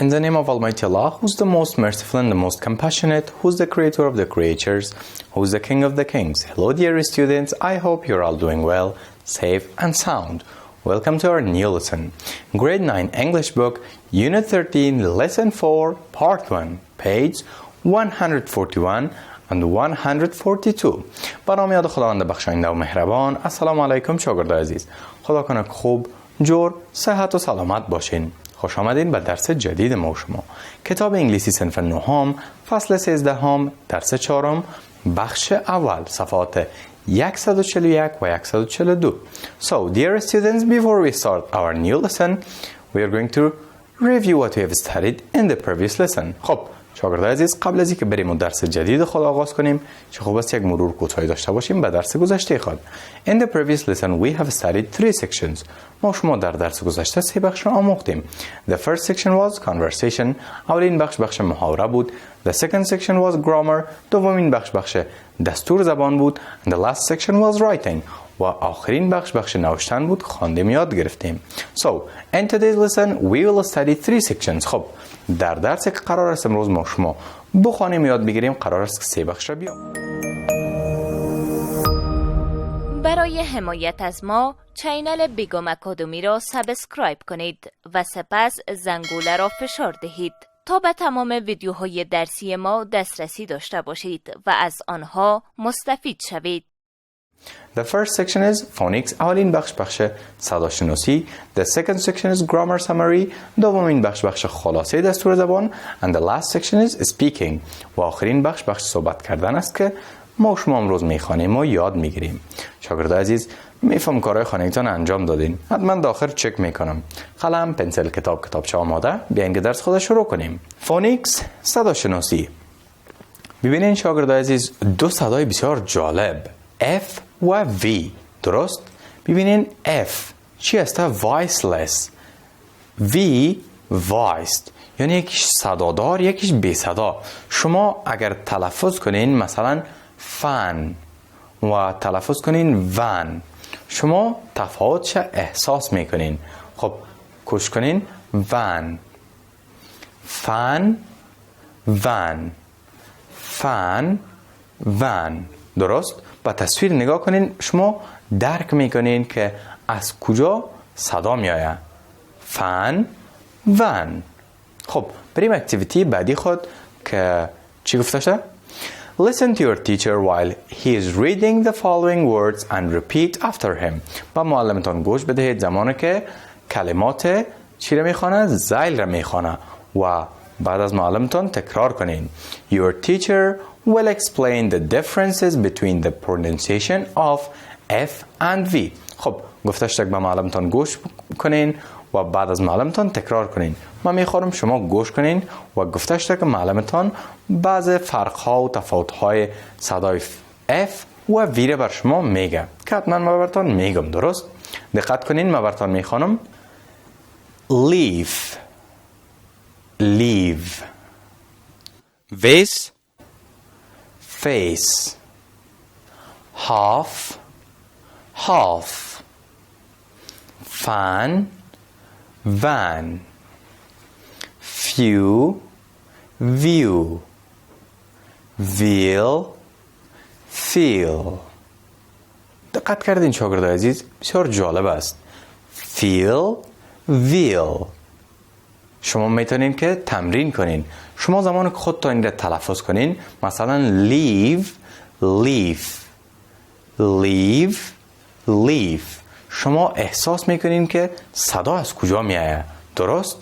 In the name of Almighty Allah, who's the most merciful and the most compassionate, who's the creator of the creatures, who's the king of the kings. Hello dear students, I hope you're all doing well, safe and sound. Welcome to our new lesson. Grade 9 English book, Unit 13, Lesson 4, Part 1, page 141 and 142. با نام یاد خداوند بخشاینده و مهربان. السلام علیکم شاگردای عزیز. خدا کنه خوب، جور، صحت و سلامت باشین. خوش آمدین به درس جدید ما و شما. کتاب انگلیسی صنف 9 فصل 13 درس 4 بخش اول صفحات 141 و 142. So dear students, before we start our new lesson, we are going to review what we have studied in the previous lesson. خب شاگردای عزیز، قبل از اینکه بریم و درس جدید خود آغاز کنیم، چه خوب است یک مرور کوتاهی داشته باشیم به درس گذشته خود. In the previous lesson we have studied 3 sections. ما شما در درس گذشته 3 بخش را آموختیم. The first section was conversation. اولین بخش محاوره بود. The second section was grammar. دومین بخش دستور زبان بود. And the last section was writing. و آخرین بخش نوشتن بود. خواندیم یاد گرفتیم. So in today's lesson we will study 3 sections. خب در درسی که قرار است امروز ما شما بخوانیم یاد بگیریم، قرار است که 3 بخش را بیام. برای حمایت از ما چینل بیگم اکادمی را سابسکرایب کنید و سپس زنگوله را فشار دهید تا به تمام ویدیوهای درسی ما دسترسی داشته باشید و از آنها مستفید شوید. The first section is Phonics. اولین بخش صداشناسی. The second section is grammar summary. دومین بخش خلاصه دستور زبان. And the last section is speaking. و آخرین بخش صحبت کردن است که ما شما امروز میخوانیم و یاد میگیریم. شاگردای عزیز، میفهم کارهای خانگیتان انجام دادین. حتما داخل چک میکنم. قلم، پنسل، کتابچه آماده. بیاین که درس خود شروع کنیم. Phonics، صداشناسی. ببینین شاگردای عزیز، 2 صدای بسیار جالب F و V. درست؟ ببینین F چی است؟ voiceless. V voiced. یعنی یکیش صدادار، یکیش بی صدا. شما اگر تلفظ کنین مثلا فن و تلفظ کنین ون، شما تفاوتش احساس میکنین. خب کوش کنین ون، فن، ون، فن، ون. درست؟ با تصویر نگاه کنین، شما درک میکنین که از کجا صدا میآید. فن، ون. خب بریم اکتیویتی بعدی خود که چی گفته شده؟ Listen to your teacher while he is reading the following words and repeat after him. با معلمتان گوش بدهید زمانی که کلمات چی را میخوانه؟ زیل را میخوانه و بعد از معلمتان تکرار کنین. Your teacher will explain the differences between the pronunciation of F and V. خب گفته شده که با معلمتان گوش کنین و بعد از معلمتان تکرار کنین. من میخوام شما گوش کنین و گفته شده که معلمتان بعض فرق‌ها و تفاوت‌های صدای F و V را بر شما میگه که حتما من براتون میگم. درست؟ دقت کنین، من براتون میخوانم. Leave، leave. Vase، face. Half، half. Fan، van. Few، view. Wheel، feel. دقت کردین شاگردای عزیز؟ بسیار جالب است. feel، wheel. شما میتونین که تمرین کنین. شما زمانی که خودتان این را تلفظ کنین، مثلا leave، leaf، leave، leaf. شما احساس میکنین که صدا از کجا میآید. درست؟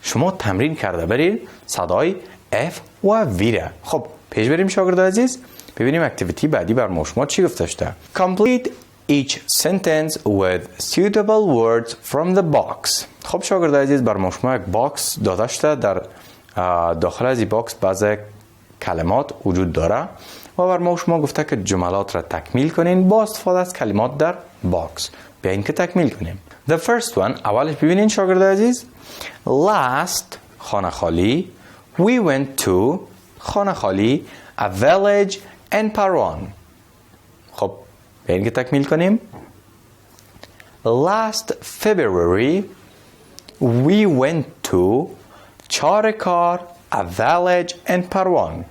شما تمرین کرده برید صدای F و V را. خب پیش بریم شاگردای عزیز، ببینیم اکتیویتی بعدی بر ما شما چی گفته شده. Complete each sentence with suitable words from the box. خب شاگردای عزیز، بر ما شما یک باکس داده شده. در داخل از این باکس بعض کلمات وجود داره و بر ما شما گفته که جملات را تکمیل کنین با استفاده از کلمات در باکس. بیاین که تکمیل کنیم. The first one، اولش ببینین شاگردای عزیز. Last، خانه خالی. We went to، خانه خالی. A village in Paran. خب بیاین که تکمیل کنیم. Last February we went to چارکار a village in پروان.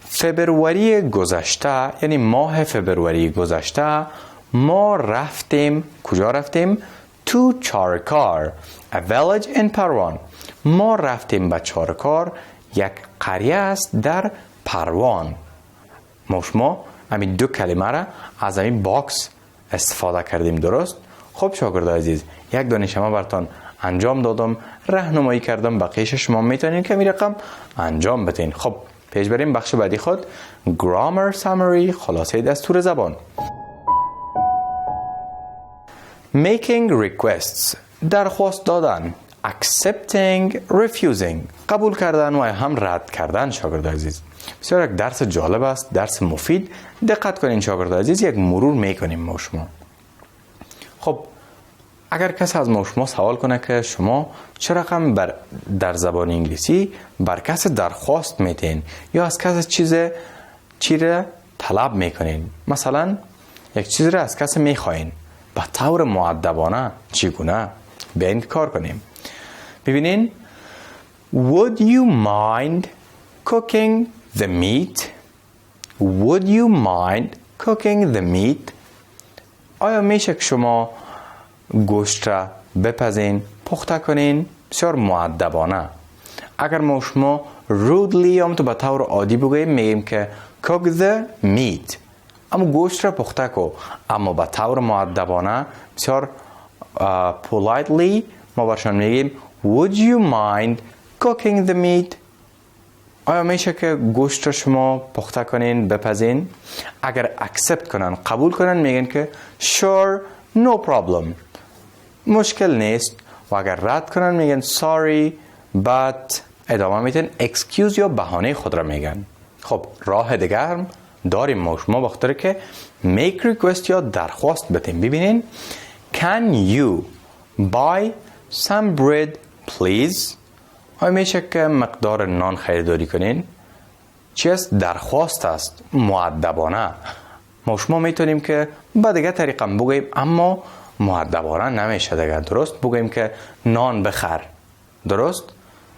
فبروری گذشته یعنی ماه فبروری گذشته ما رفتیم کجا رفتیم؟ تو چارکار a village in پروان. ما رفتیم به چارکار یک قریه است در پروان. شما همین دو کلمه را از این باکس استفاده کردیم درست؟ خب شاگردان عزیز یک دانشمه براتون انجام دادم راهنمایی کردم بقیه‌اش شما میتونین که می رقم انجام بدین. خب پیش بریم بخش بعدی خود grammar summary خلاصه دستور زبان. making requests درخواست دادن accepting refusing قبول کردن و هم رد کردن. شاگرد عزیز بسیار یک درس جالب است درس مفید دقت کنین شاگرد عزیز یک مرور میکنیم ما شما. خب اگر کسی از ما شما سوال کنه که شما چه رقم در زبان انگلیسی بر کس درخواست میتین یا از کس چی را طلب میکنین مثلا یک چیز را از کسی میخواین به طور مؤدبانه چگونه بیاین کار کنیم. ببینین would you mind cooking the meat would you mind cooking the meat آیا میشه که شما گوشت را بپزین پخته کنین بسیار مؤدبانه. اگر ما شما rudely هم تو به طور عادی بگوییم میگیم که cook the meat اما گوشت را پخته کو اما به طور مؤدبانه بسیار politely ما برشان میگیم would you mind cooking the meat آیا میشه که گوشت را شما پخته کنین بپزین؟ اگر accept کنن قبول کنن میگن که sure no problem مشکل نیست و اگر رد کنن میگن sorry but ادامه میتن excuse یا بهانه خود را میگن. خب راه دیگر هم داریم ما شما بخاطر که make request یا درخواست بدیم. ببینین can you buy some bread please آیا میشه که مقدار نان خریداری کنین؟ چی است؟ درخواست است مؤدبانه. ما شما میتونیم که با دیگه طریقه بگوییم اما مؤدبانه نمیشه دیگه درست بگوییم که نان بخر درست؟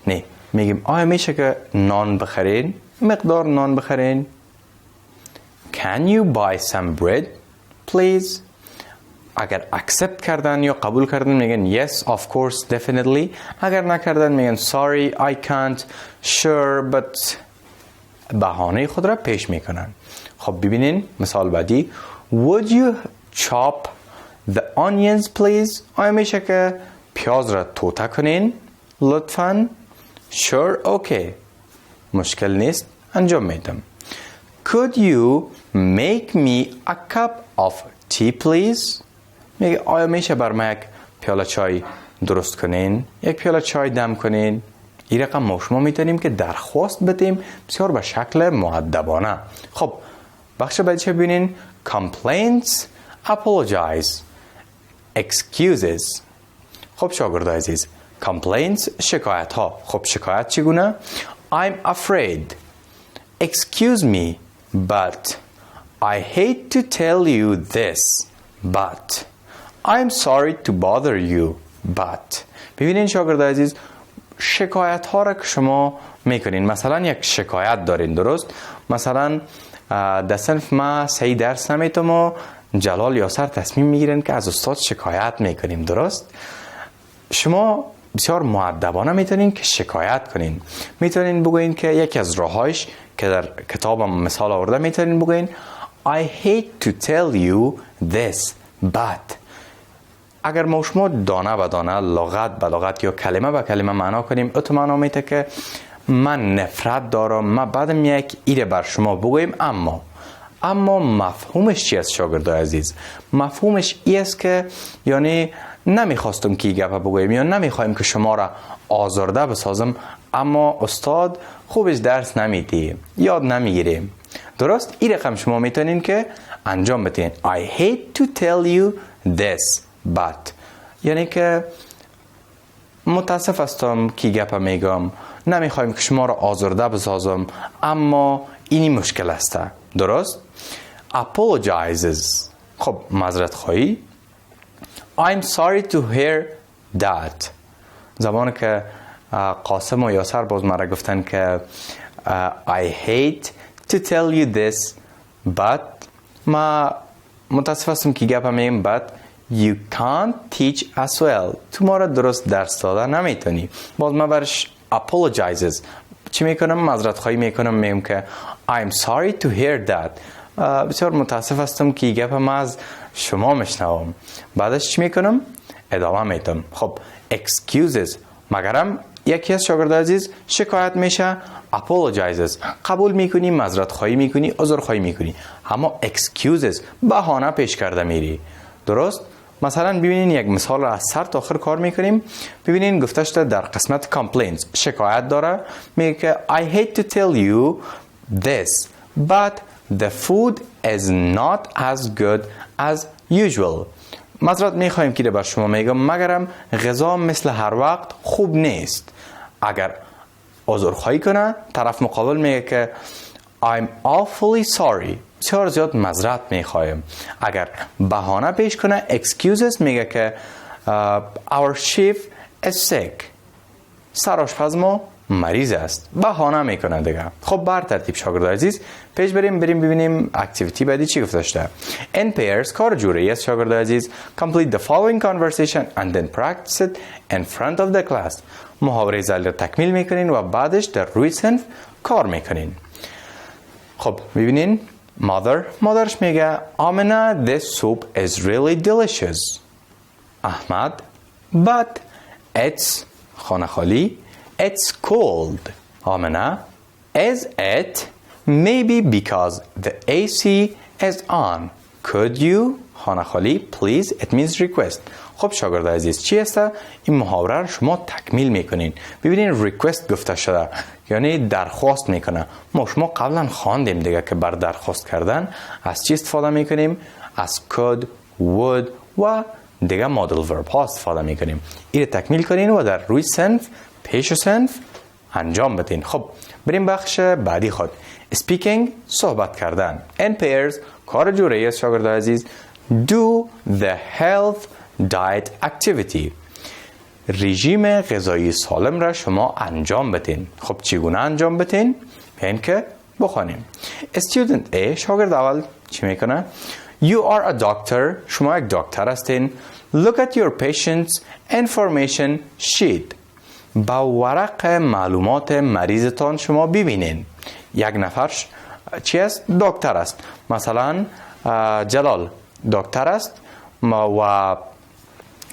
نه میگیم آیا میشه که نان بخرین؟ مقدار نان بخرین؟ Can you buy some bread please اگر accept کردن یا قبول کردن میگن yes of course definitely اگر نکردن میگن sorry I can't sure but بهانه خود را پیش میکنن. خب ببینین مثال بعدی would you chop the onions please آیا میشه که پیاز را توته کنین لطفاً sure okay مشکل نیست انجام میدم. could you make me a cup of tea please میگه آیا میشه بر من یک پیاله چای درست کنین یک پیاله چای دم کنین. این رقم ما شما میتونیم که درخواست بدیم بسیار به شکل مؤدبانه. خب بخش بعدی چه ببینین complaints apologize excuses. خب شاگرد عزیز complaints شکایت ها. خب شکایت چگونه؟ I'm afraid excuse me but I hate to tell you this but I'm sorry to bother you but ببینین شاگرد عزیز شکایت ها را که شما میکنین مثلا یک شکایت دارین درست مثلا در صنف ما صحیح درس نمیتم و جلال یاسر تصمیم میگیرن که از استاد شکایت میکنیم درست شما بسیار مؤدبانه میتونین که شکایت کنین میتونین بگوین که یکی از راهایش که در کتابم مثال آورده میتونین بگوین I hate to tell you this but اگر ما شما دانه به دانه لغت به لغت یا کلمه به کلمه معنا کنیم اتو معنا میته که من نفرت دارم ما بعدم یک ایره بر شما بگویم اما مفهومش چی است شاگرد عزیز مفهومش ای است که یعنی نمیخواستم که گپ بگویم یا نمیخوایم که شما را آزرده بسازم اما استاد خوبش درس نمیدی یاد نمیگیریم درست این رقم شما میتونین که انجام بدین I hate to tell you this but یعنی که متاسف هستم که گپ میگم نمیخوایم که شما را آزرده بسازم اما اینی مشکل است درست apologizes خب معذرت خواهی I'm sorry to hear that زمانی که قاسم و یاسر باز مرا گفتن که I hate to tell you this but ما متاسف هستم که گپم میگم but you can't teach as well. تو ما را درست درس داده نمیتونی. باز ما برش apologizes چی میکنم؟ معذرت خواهی میکنم، میگم که I'm sorry to hear that. بسیار متاسف هستم که گپم از شما میشنوم. بعدش چی میکنم؟ ادامه میدم. خب excuses مگرم یکی از شاگرد عزیز شکایت میشه apologizes قبول میکنی، معذرت خواهی میکنی، عذر خواهی میکنی. اما excuses بهانه پیش کرده میری. درست؟ مثلا ببینین یک مثال را از سر تا آخر کار میکنیم. ببینین گفتش در قسمت complaints شکایت داره، میگه که I hate to tell you this but the food is not as good as usual. معذرت میخوایم که بر شما میگم مگرم غذا مثل هر وقت خوب نیست. اگر عذرخواهی کنه طرف مقابل میگه که I'm awfully sorry بسیار زیاد معذرت میخوایم. اگر بهانه پیش کنه excuses میگه که our chef is sick سرآشپز ما مریض است. بهانه میکنه دیگه. خب بر ترتیب شاگرد عزیز پیش بریم ببینیم اکتیویتی بعدی چی گفته شده. In pairs کار جوری است شاگرد عزیز. Complete the following conversation and then practice it in front of the class. محاوره زل را تکمیل میکنین و بعدش در روی صنف کار میکنین. خب ببینین مادرش میگه آمنه this soup is really delicious. احمد but it's خانه خالی it's cold. آمنه is it maybe because the AC is on. Could you خانه خالی please it means request. خب شاگرد عزیز چی است؟ این محاوره رو شما تکمیل میکنین. ببینین ریکوست گفته شده یعنی درخواست میکنه. ما شما قبلا خواندیم دیگه که بر درخواست کردن از چی استفاده میکنیم؟ از could، would و دیگه مدل ورب ها استفاده میکنیم. این تکمیل کنین و در روی صنف پیش صنف انجام بدین. خب بریم بخش بعدی خود. Speaking صحبت کردن. In pairs کار جوری است شاگرد عزیز. Do the health diet activity. رژیم غذایی سالم را شما انجام بدین. خب چگونه انجام بدین؟ بیاین که بخوانیم. Student A شاگرد اول چی میکنه؟ You are a doctor. شما یک دکتر هستین. Look at your patient's information sheet. با ورق معلومات مریضتان شما ببینین. یک نفر چی است؟ دکتر است. مثلا جلال دکتر است و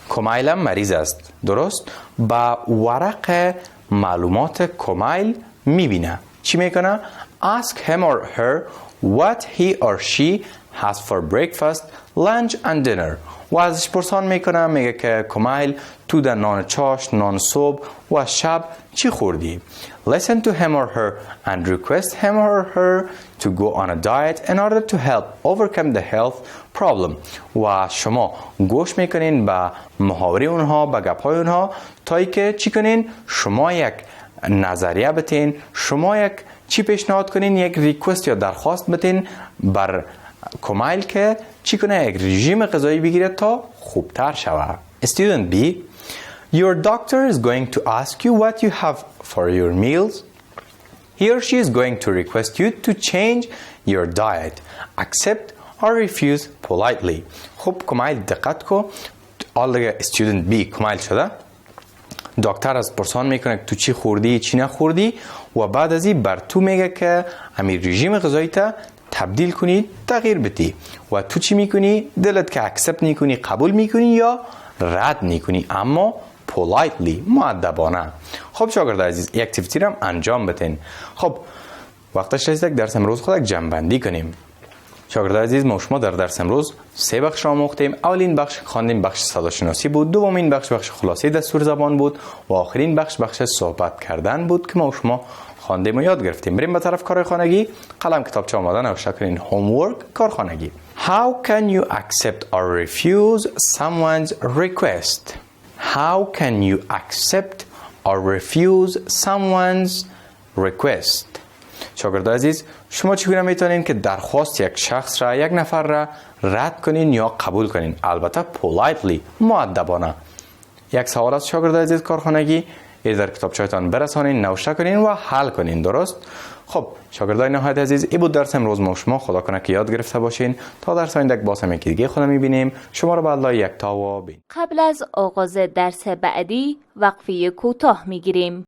کمیل مریض است. درست؟ با ورق معلومات کمیل میبینه. چی میکنه؟ Ask him or her what he or she has for breakfast, lunch and dinner. و ازش پرسان میکنه میگه که کمیل تو در نان چاش، نان صبح و شب چی خوردی؟ Listen to him or her and request him or her to go on a diet in order to help overcome the health problem. و شما گوش میکنین به محاوره اونها، به گپهای اونها تا ای که چی کنین؟ شما یک نظریه بتین، شما یک چی پیشنهاد کنین؟ یک ریکوست یا درخواست بتین بر کمیل که چی کنه؟ یک رژیم غذایی بگیره تا خوبتر شوه. Student B, your doctor is going to ask you what you have for your meals. He or she is going to request you to change your diet. Accept or refuse politely. خب کمیل دقت کو. آل student B کمیل شده. دکتر از پرسان میکنه تو چی خوردی چی نخوردی و بعد از این بر تو میگه که امیر رژیم غذایی تا تبدیل کنی، تغییر بدی. و تو چی میکنی؟ دلت که اکسپت میکنی، قبول میکنی یا رد میکنی، اما politely مؤدبانه. خب شاگرد عزیز یک اکتیویتی رو انجام بدین. خب وقتش رسید که درس امروز خود جمع‌بندی کنیم. شاگرد عزیز ما شما در درس امروز 3 بخش آموختیم. اولین بخش خواندیم بخش صداشناسی بود، دومین بخش خلاصه دستور زبان بود و آخرین بخش صحبت کردن بود که ما شما خواندیم و یاد گرفتیم. بریم به طرف کار خانگی. قلم کتابچه آماده نوشته کنین. homework کار خانگی. How can you accept or refuse someone's request? How can you accept or refuse someone's request? شاگرد عزیز شما چگونه میتونین که درخواست یک شخص را، یک نفر را رد کنین یا قبول کنین؟ البته politely مؤدبانه. یک سوال از شاگرد عزیز کارخانگی. این در کتابچه‌تان برسانین، نوشته کنین و حل کنین. درست؟ خب شاگردای نهایت عزیز، این بود درس امروز ما شما. خدا کنه که یاد گرفته باشین. تا درس آینده باز هم یکی دیگه خودم می‌بینیم. شما رو به الله یکتا و بین. قبل از آغاز درس بعدی وقفه کوتاه می‌گیریم.